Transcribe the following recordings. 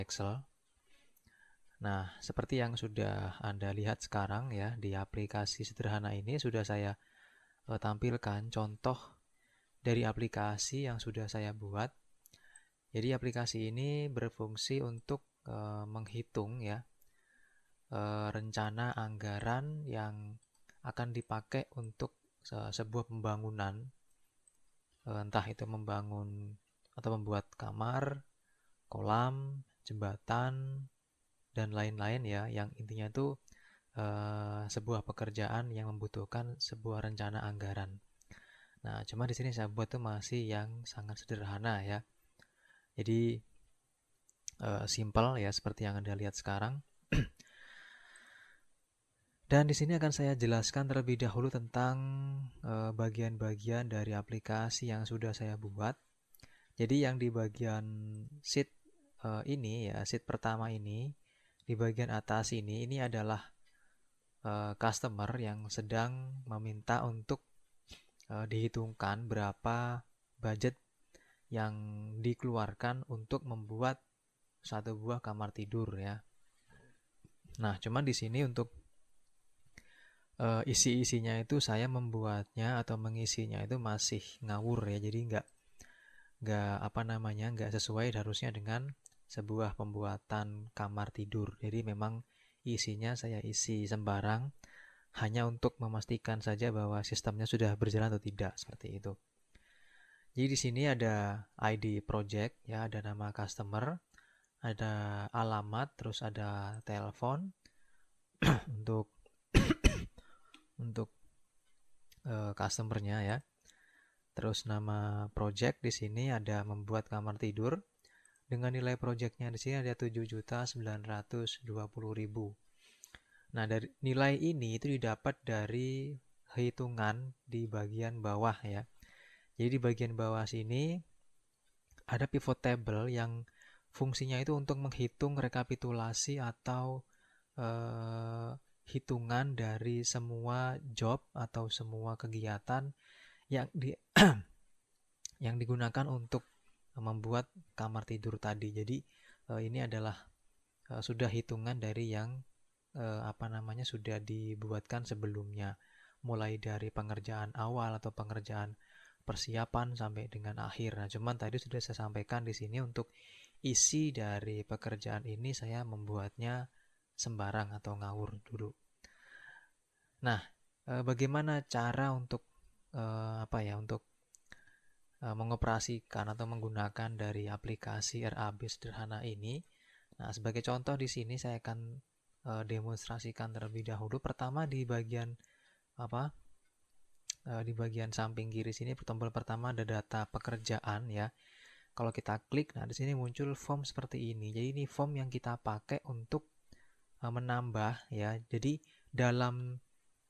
Excel. Nah, seperti yang sudah Anda lihat sekarang ya, di aplikasi sederhana ini sudah saya tampilkan contoh dari aplikasi yang sudah saya buat. Jadi aplikasi ini berfungsi untuk menghitung ya rencana anggaran yang akan dipakai untuk sebuah pembangunan, entah itu membangun atau membuat kamar, kolam, jembatan, dan lain-lain ya, yang intinya itu sebuah pekerjaan yang membutuhkan sebuah rencana anggaran. Nah, cuma di sini saya buat tuh masih yang sangat sederhana ya. Jadi simple ya seperti yang Anda lihat sekarang. Dan di sini akan saya jelaskan terlebih dahulu tentang bagian-bagian dari aplikasi yang sudah saya buat. Jadi yang di bagian sheet ini ya, sheet pertama ini, di bagian atas ini adalah customer yang sedang meminta untuk dihitungkan berapa budget yang dikeluarkan untuk membuat satu buah kamar tidur ya. Nah, cuman di sini untuk isi-isinya itu saya membuatnya atau mengisinya itu masih ngawur ya. Jadi nggak sesuai harusnya dengan sebuah pembuatan kamar tidur. Jadi memang isinya saya isi sembarang hanya untuk memastikan saja bahwa sistemnya sudah berjalan atau tidak seperti itu. Jadi di sini ada ID project ya, ada nama customer, ada alamat, terus ada telepon untuk untuk customernya ya. Terus nama project di sini ada membuat kamar tidur dengan nilai projectnya di sini ada 7.920.000. Nah, dari nilai ini itu didapat dari hitungan di bagian bawah ya. Jadi di bagian bawah sini ada pivot table yang fungsinya itu untuk menghitung rekapitulasi atau eh, hitungan dari semua job atau semua kegiatan yang yang digunakan untuk membuat kamar tidur tadi. Jadi ini adalah sudah hitungan dari yang sudah dibuatkan sebelumnya, mulai dari pengerjaan awal atau pengerjaan persiapan sampai dengan akhir. Nah, cuman tadi sudah saya sampaikan di sini untuk isi dari pekerjaan ini saya membuatnya sembarang atau ngawur dulu. Nah, bagaimana cara untuk untuk mengoperasikan atau menggunakan dari aplikasi RAB sederhana ini? Nah, sebagai contoh di sini saya akan demonstrasikan terlebih dahulu. Pertama di bagian apa? Di bagian samping kiri sini tombol pertama ada data pekerjaan ya. Kalau kita klik, nah di sini muncul form seperti ini. Jadi ini form yang kita pakai untuk menambah ya. Jadi dalam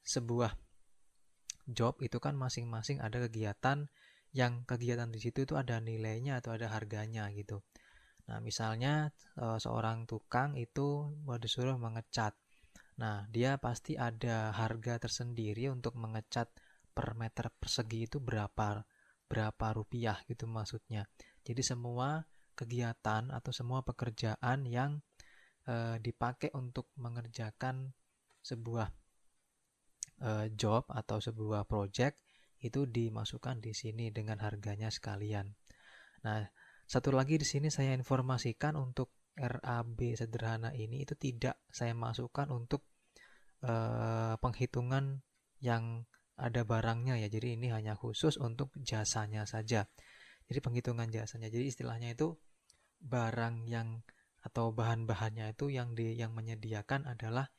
sebuah job itu kan masing-masing ada kegiatan yang kegiatan di situ itu ada nilainya atau ada harganya gitu. Nah, misalnya seorang tukang itu mau disuruh mengecat. Nah, dia pasti ada harga tersendiri untuk mengecat per meter persegi itu berapa rupiah gitu maksudnya. Jadi semua kegiatan atau semua pekerjaan yang dipakai untuk mengerjakan sebuah job atau sebuah project itu dimasukkan di sini dengan harganya sekalian. Nah, satu lagi di sini saya informasikan untuk RAB sederhana ini itu tidak saya masukkan untuk penghitungan yang ada barangnya ya. Jadi ini hanya khusus untuk jasanya saja. Jadi penghitungan jasanya. Jadi istilahnya itu barang yang atau bahan-bahannya itu yang menyediakan adalah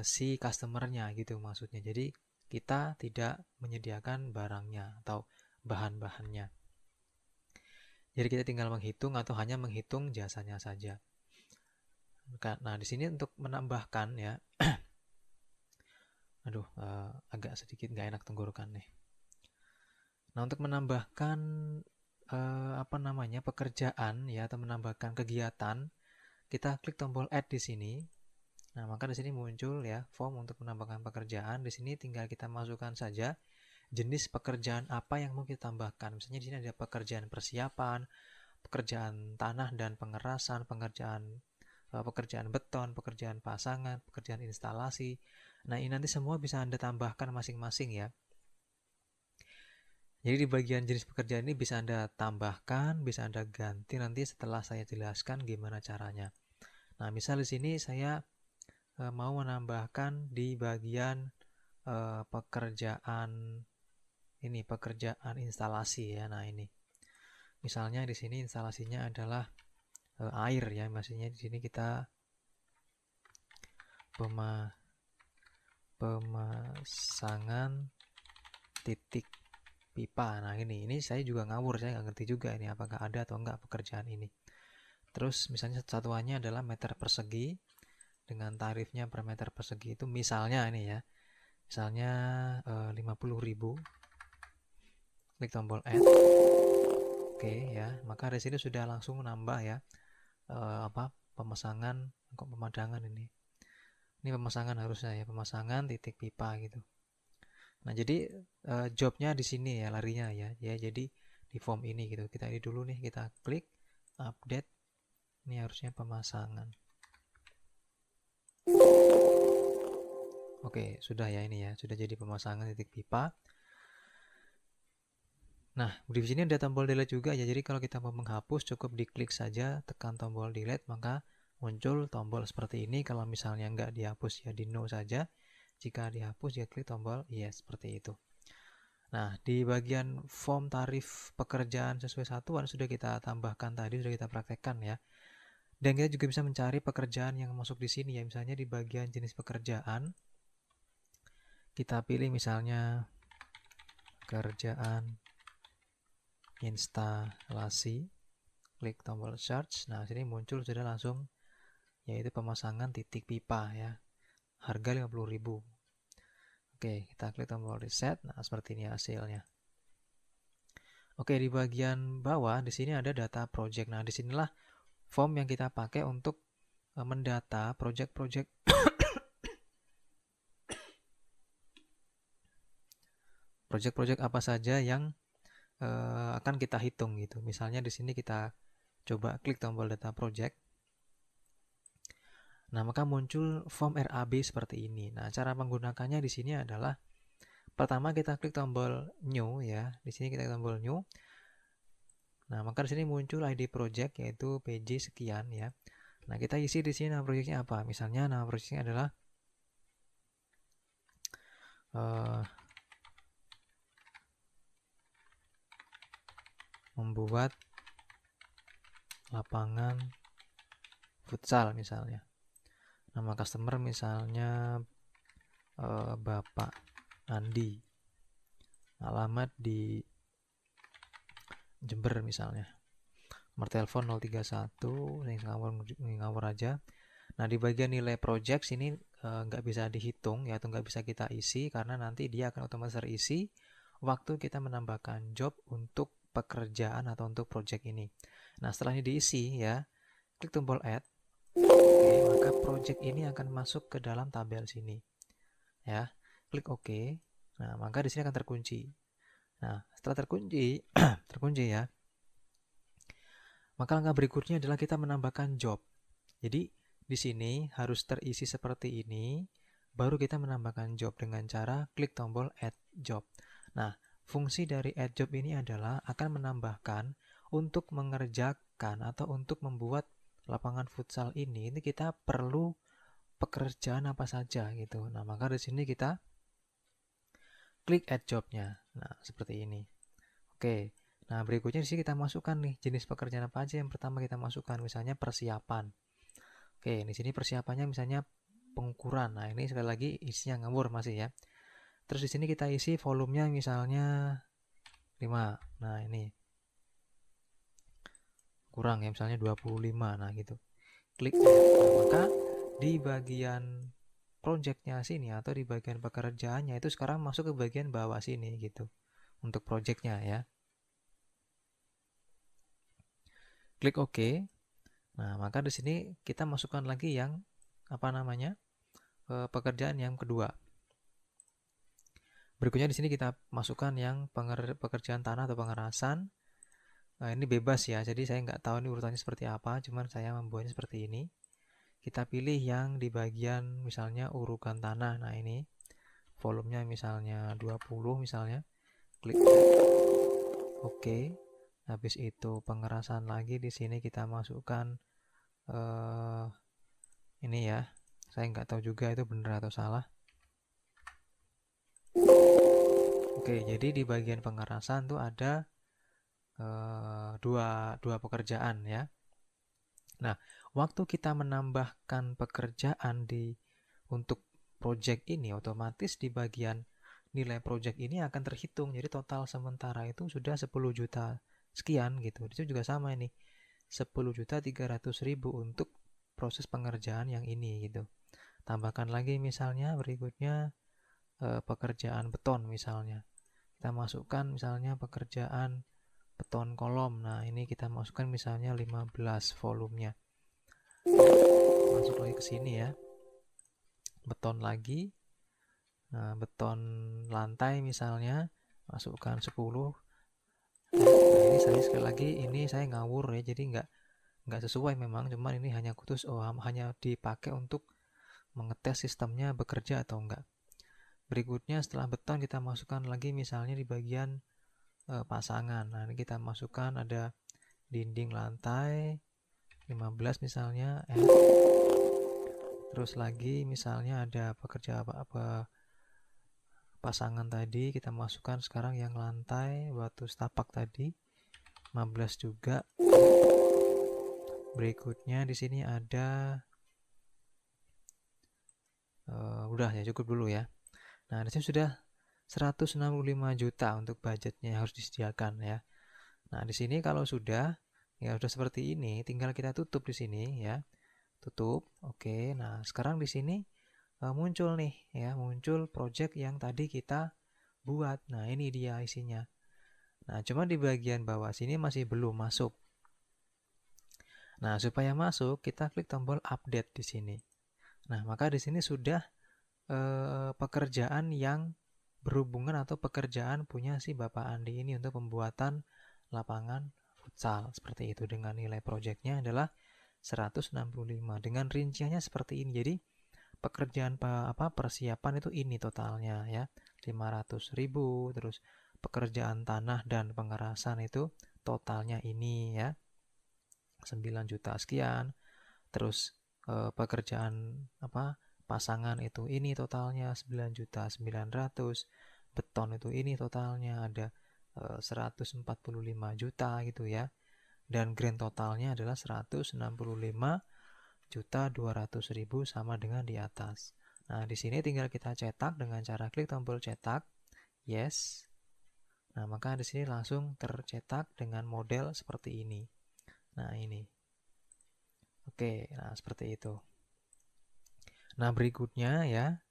si customernya gitu maksudnya. Jadi kita tidak menyediakan barangnya atau bahan-bahannya. Jadi kita tinggal menghitung atau hanya menghitung jasanya saja. Nah, di sini untuk menambahkan ya, agak sedikit nggak enak tenggorokan nih. Nah, untuk menambahkan pekerjaan ya atau menambahkan kegiatan, kita klik tombol add di sini. Nah, maka di sini muncul ya form untuk menambahkan pekerjaan. Di sini tinggal kita masukkan saja jenis pekerjaan apa yang mau kita tambahkan. Misalnya di sini ada pekerjaan persiapan, pekerjaan tanah dan pengerasan, pekerjaan beton, pekerjaan pasangan, pekerjaan instalasi. Nah, ini nanti semua bisa Anda tambahkan masing-masing ya. Jadi di bagian jenis pekerjaan ini bisa Anda tambahkan, bisa Anda ganti nanti setelah saya jelaskan gimana caranya. Nah, misal di sini saya mau menambahkan di bagian pekerjaan instalasi ya. Nah, ini. Misalnya di sini instalasinya adalah air ya, maksudnya di sini kita pemasangan titik pipa. Nah, ini saya juga ngawur, saya nggak ngerti juga ini apakah ada atau enggak pekerjaan ini. Terus misalnya satuannya adalah meter persegi dengan tarifnya per meter persegi itu misalnya ini ya. Misalnya 50.000. Klik tombol add. Oke ya, maka di sini sudah langsung nambah ya pemasangan ini. Ini pemasangan harusnya ya, pemasangan titik pipa gitu. Nah, jadi jobnya di sini ya larinya ya. Ya, jadi di form ini gitu. Kita ini dulu nih, kita klik update. Ini harusnya pemasangan. Oke, sudah ya ini ya, sudah jadi pemasangan titik pipa. Nah, di sini ada tombol delete juga ya. Jadi kalau kita mau menghapus cukup diklik saja, tekan tombol delete, maka muncul tombol seperti ini. Kalau misalnya nggak dihapus ya di no saja. Jika dihapus ya klik tombol yes, seperti itu. Nah, di bagian form tarif pekerjaan sesuai satuan sudah kita tambahkan tadi, sudah kita praktekkan ya. Dan kita juga bisa mencari pekerjaan yang masuk di sini ya. Misalnya di bagian jenis pekerjaan, kita pilih misalnya pekerjaan instalasi, klik tombol search. Nah, sini muncul sudah langsung yaitu pemasangan titik pipa ya. Harga 50.000. Oke, kita klik tombol reset. Nah, seperti ini hasilnya. Oke, di bagian bawah di sini ada data project. Nah, disinilah form yang kita pakai untuk mendata project-project project-project apa saja yang akan kita hitung gitu. Misalnya di sini kita coba klik tombol data project. Nah, maka muncul form RAB seperti ini. Nah, cara menggunakannya di sini adalah pertama kita klik tombol new ya. Di sini kita klik tombol new. Nah, maka di sini muncul ID project yaitu PJ sekian ya. Nah, kita isi di sini nama projectnya apa? Misalnya nama projectnya adalah membuat lapangan futsal misalnya. Nama customer misalnya Bapak Andi. Alamat di Jember misalnya. Nomor telepon 031, ngawur aja. Nah, di bagian nilai project sini nggak bisa dihitung ya, atau nggak bisa kita isi karena nanti dia akan otomatis terisi waktu kita menambahkan job untuk pekerjaan atau untuk project ini. Nah, setelah ini diisi ya, klik tombol add. Oke, maka project ini akan masuk ke dalam tabel sini. Ya, klik OK. Nah, maka di sini akan terkunci. Nah, setelah terkunci, terkunci ya. Maka langkah berikutnya adalah kita menambahkan job. Jadi, di sini harus terisi seperti ini, baru kita menambahkan job dengan cara klik tombol add job. Nah, fungsi dari add job ini adalah akan menambahkan untuk mengerjakan atau untuk membuat lapangan futsal ini kita perlu pekerjaan apa saja gitu. Nah, maka di sini kita klik add jobnya. Nah, seperti ini. Oke. Nah, berikutnya di sini kita masukkan nih jenis pekerjaan apa aja yang pertama kita masukkan, misalnya persiapan. Oke, di sini persiapannya misalnya pengukuran. Nah, ini sekali lagi isinya ngawur masih ya. Terus di sini kita isi volumenya misalnya 5. Nah, ini kurang ya, misalnya 25. Nah, gitu. Klik. Nah, maka di bagian projectnya sini atau di bagian pekerjaannya itu sekarang masuk ke bagian bawah sini gitu untuk projectnya ya. Klik OK. Nah, maka di sini kita masukkan lagi yang apa namanya pekerjaan yang kedua. Berikutnya di sini kita masukkan yang pekerjaan tanah atau pengerasan Ini bebas ya, jadi saya nggak tahu ini urutannya seperti apa, cuman saya membuatnya seperti ini. Kita pilih yang di bagian misalnya urukan tanah. Nah ini volumenya misalnya 20 misalnya, klik oke. Habis itu pengerasan lagi, di sini kita masukkan eh, ini ya, saya nggak tahu juga itu benar atau salah. Oke, jadi di bagian pengerasan tuh ada dua pekerjaan ya. Nah, waktu kita menambahkan pekerjaan untuk project ini, otomatis di bagian nilai project ini akan terhitung. Jadi total sementara itu sudah 10 juta sekian gitu. Itu juga sama ini. 10.300.000 untuk proses pengerjaan yang ini gitu. Tambahkan lagi misalnya berikutnya pekerjaan beton misalnya. Kita masukkan misalnya pekerjaan beton kolom. Nah, ini kita masukkan misalnya 15 volumenya. Masuk lagi ke sini ya. Beton lagi. Nah, beton lantai misalnya masukkan 10. Nah, ini saya sekali lagi ini saya ngawur ya, jadi nggak sesuai memang, cuman ini hanya khusus hanya dipakai untuk mengetes sistemnya bekerja atau enggak. Berikutnya setelah beton kita masukkan lagi misalnya di bagian pasangan. Nah, ini kita masukkan ada dinding lantai 15 misalnya, terus lagi misalnya ada pekerja apa pasangan tadi kita masukkan sekarang yang lantai batu setapak tadi 15 juga. Berikutnya di sini ada udah ya, cukup dulu ya. Nah, di sini sudah 165 juta untuk budgetnya yang harus disediakan ya. Nah, di sini kalau sudah ya sudah seperti ini, tinggal kita tutup di sini ya. Tutup. Oke. Nah, sekarang di sini muncul nih ya, muncul project yang tadi kita buat. Nah, ini dia isinya. Nah, cuma di bagian bawah sini masih belum masuk. Nah, supaya masuk, kita klik tombol update di sini. Nah, maka di sini sudah pekerjaan yang berhubungan atau pekerjaan punya si Bapak Andi ini untuk pembuatan lapangan futsal seperti itu, dengan nilai proyeknya adalah 165 dengan rinciannya seperti ini. Jadi pekerjaan persiapan itu ini totalnya ya, 500.000. Terus pekerjaan tanah dan pengerasan itu totalnya ini ya, 9 juta sekian. Terus pekerjaan pasangan itu ini totalnya 9.900.000. Beton itu ini totalnya ada 145 juta gitu ya. Dan grand totalnya adalah 165.200.000 sama dengan di atas. Nah, di sini tinggal kita cetak dengan cara klik tombol cetak, yes. Nah, maka di sini langsung tercetak dengan model seperti ini. Nah, ini. Oke, nah seperti itu. Nah, berikutnya ya,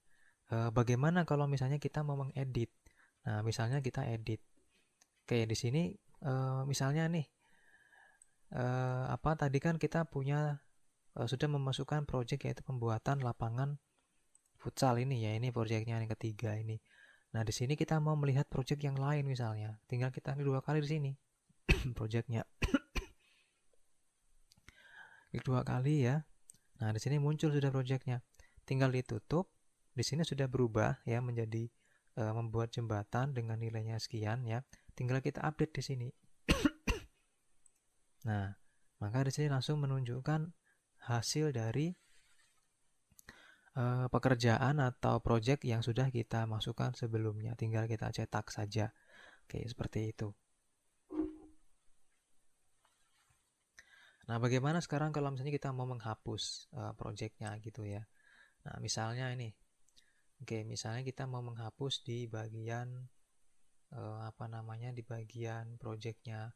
bagaimana kalau misalnya kita mau mengedit? Nah, misalnya kita edit. Oke, di sini misalnya nih, tadi kan kita punya sudah memasukkan project yaitu pembuatan lapangan futsal ini ya, ini projectnya yang ketiga ini. Nah, di sini kita mau melihat project yang lain misalnya, tinggal kita klik 2 kali di sini projectnya, klik 2 kali ya. Nah, di sini muncul sudah projectnya, tinggal ditutup. Di sini sudah berubah ya menjadi membuat jembatan dengan nilainya sekian ya. Tinggal kita update di sini. Nah, maka di sini langsung menunjukkan hasil dari pekerjaan atau project yang sudah kita masukkan sebelumnya. Tinggal kita cetak saja. Oke, seperti itu. Nah, bagaimana sekarang kalau misalnya kita mau menghapus projectnya gitu ya. Nah, misalnya ini. Oke, misalnya kita mau menghapus di bagian di bagian projectnya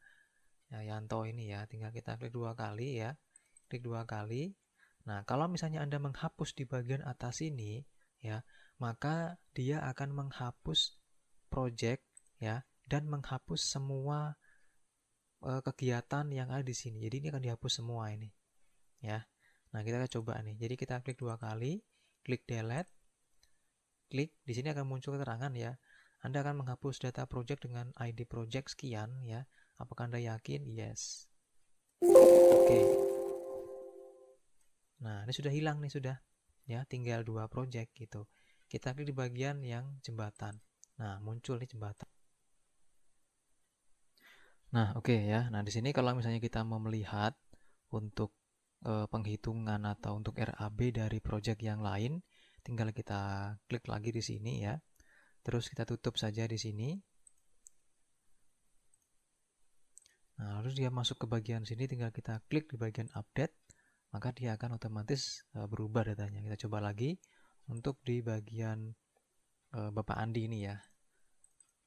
Yanto ini ya. Tinggal kita klik 2 kali ya. Klik 2 kali. Nah, kalau misalnya Anda menghapus di bagian atas ini ya, maka dia akan menghapus project ya, dan menghapus semua kegiatan yang ada di sini. Jadi ini akan dihapus semua ini ya. Nah, kita akan coba nih. Jadi kita klik 2 kali, klik delete, klik di sini akan muncul keterangan ya. Anda akan menghapus data project dengan ID project sekian ya. Apakah Anda yakin? Yes. Oke. Nah, ini sudah hilang nih, sudah. Ya, tinggal 2 project gitu. Kita klik di bagian yang jembatan. Nah, muncul nih jembatan. Nah, oke ya. Nah, di sini kalau misalnya kita mau melihat untuk penghitungan atau untuk RAB dari project yang lain, tinggal kita klik lagi di sini ya. Terus kita tutup saja di sini. Nah, lalu dia masuk ke bagian sini, tinggal kita klik di bagian update, maka dia akan otomatis berubah datanya. Kita coba lagi untuk di bagian Bapak Andi ini ya.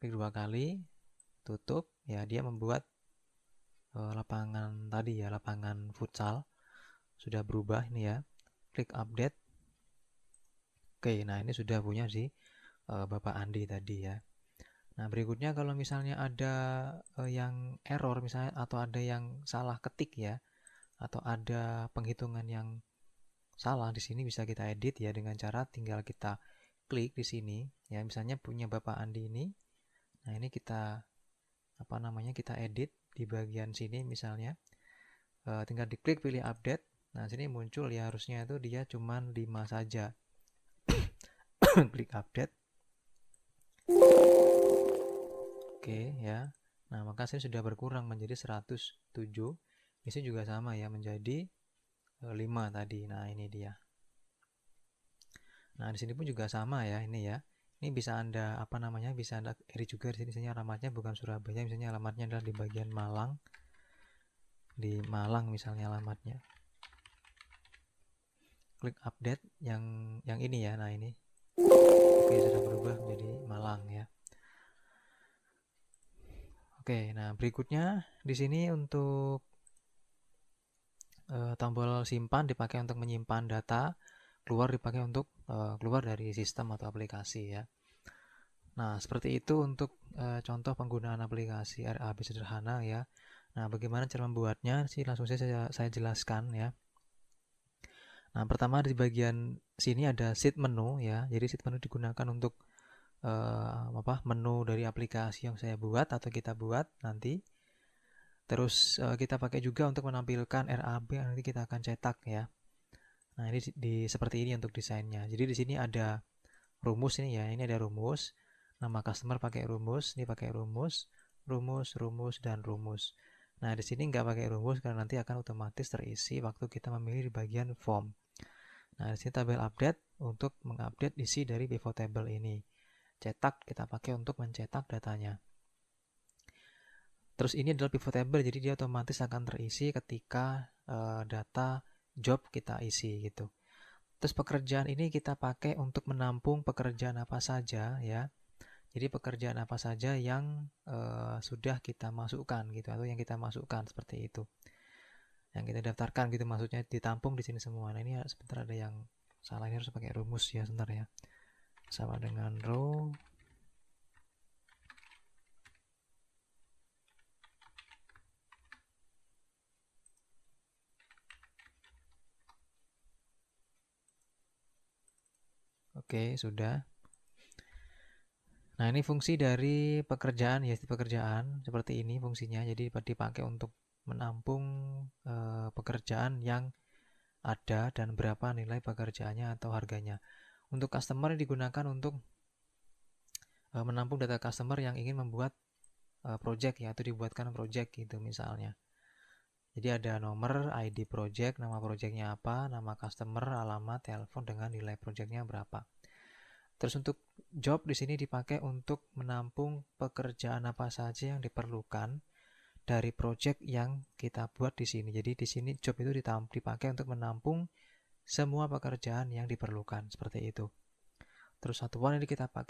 Klik 2 kali, tutup, ya dia membuat lapangan tadi ya, lapangan futsal sudah berubah ini ya. Klik update. Oke, nah ini sudah punya si Bapak Andi tadi ya. Nah, berikutnya kalau misalnya ada yang error misalnya, atau ada yang salah ketik ya, atau ada penghitungan yang salah, di sini bisa kita edit ya dengan cara tinggal kita klik di sini ya, misalnya punya Bapak Andi ini. Nah, ini kita kita edit di bagian sini misalnya. Tinggal diklik pilih update. Nah, sini muncul ya, harusnya itu dia cuman 5 saja. Klik update. Oke ya. Nah, maka saya sudah berkurang menjadi 107. Di sini juga sama ya, menjadi 5 tadi. Nah, ini dia. Nah, di sini pun juga sama ya, ini ya. Ini bisa Anda bisa Anda edit juga di sini. Misalnya alamatnya bukan Surabaya, misalnya alamatnya adalah di bagian Malang. Di Malang misalnya alamatnya. Klik update yang ini ya. Nah, ini. Oke, sudah berubah menjadi Malang ya. Oke, nah berikutnya di sini untuk tombol simpan dipakai untuk menyimpan data, keluar dipakai untuk keluar dari sistem atau aplikasi ya. Nah, seperti itu untuk contoh penggunaan aplikasi RAB sederhana ya. Nah, bagaimana cara membuatnya sih, langsung saya jelaskan ya. Nah, pertama di bagian sini ada sheet menu ya. Jadi sheet menu digunakan untuk menu dari aplikasi yang saya buat atau kita buat nanti. Terus kita pakai juga untuk menampilkan RAB yang nanti kita akan cetak ya. Nah, ini seperti ini untuk desainnya. Jadi di sini ada rumus ini ya. Ini ada rumus. Nama customer pakai rumus, ini pakai rumus, rumus, dan rumus. Nah, di sini nggak pakai rumus karena nanti akan otomatis terisi waktu kita memilih di bagian form. Nah, di sini tabel update untuk mengupdate isi dari pivot table ini. Cetak kita pakai untuk mencetak datanya. Terus ini adalah pivot table, jadi dia otomatis akan terisi ketika data job kita isi gitu. Terus pekerjaan ini kita pakai untuk menampung pekerjaan apa saja ya. Jadi pekerjaan apa saja yang sudah kita masukkan gitu, atau yang kita masukkan seperti itu. Yang kita daftarkan gitu, maksudnya ditampung di sini semua. Nah, ini sebentar ada yang salah, ini harus pakai rumus ya, sebentar ya. Sama dengan row. Oke, sudah. Nah, ini fungsi dari pekerjaan ya, pekerjaan seperti ini fungsinya. Jadi dipakai untuk menampung pekerjaan yang ada dan berapa nilai pekerjaannya atau harganya. Untuk customer digunakan untuk menampung data customer yang ingin membuat project ya, atau dibuatkan project gitu misalnya. Jadi ada nomor, ID project, nama projectnya apa, nama customer, alamat, telepon dengan nilai projectnya berapa. Terus untuk job di sini dipakai untuk menampung pekerjaan apa saja yang diperlukan dari project yang kita buat di sini. Jadi di sini job itu dipakai untuk menampung semua pekerjaan yang diperlukan seperti itu. Terus satuan ini kita pakai